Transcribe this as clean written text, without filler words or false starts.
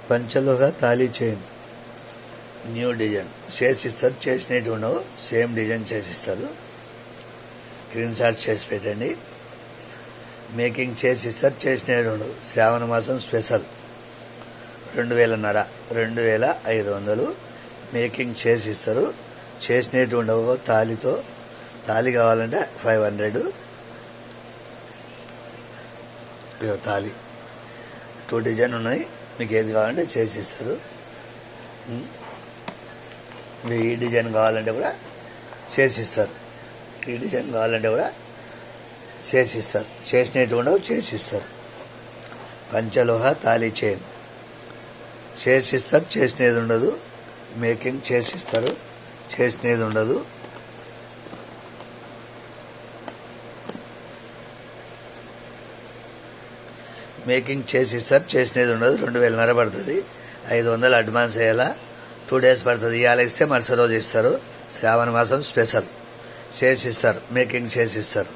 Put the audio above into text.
పంచలోహ thali chain new design చేసిస్తారు. చేసినట్టు ఉండవు, సేమ్ డిజైన్ చేసిస్తారు. స్క్రీన్ షాట్ చేసి పెట్టండి. మేకింగ్ చేసిస్తారు, చేసినట్టు ఉండవు. శ్రావణ మాసం స్పెషల్ 2500 మేకింగ్ చేసిస్తారు. చేసినట్టు ఉండవు. తాళితో తాళి కావాలంటే 500. తాళి 2 డిజైన్ ఉన్నాయి, మీకు ఏది కావాలంటే చేసిస్తారు. ఈ డిజైన్ కావాలంటే కూడా చేసిస్తారు. ఈ డిజైన్ కావాలంటే కూడా చేసిస్తారు. చేసినట్టు ఉండవు, చేసిస్తారు. పంచలోహ తాళీ చైన్ చేసిస్తారు, చేసినది ఉండదు. మేకింగ్ చేసిస్తారు, చేసినది ఉండదు. మేకింగ్ చేసిస్తారు, చేసినది ఉండదు. 2500 పడుతుంది. 500 అడ్వాన్స్ అయ్యేలా 2 days పడుతుంది. ఇవాళ ఇస్తే మరుసటి రోజు ఇస్తారు. శ్రావణ మాసం స్పెషల్ చేసిస్తారు, మేకింగ్ చేసిస్తారు.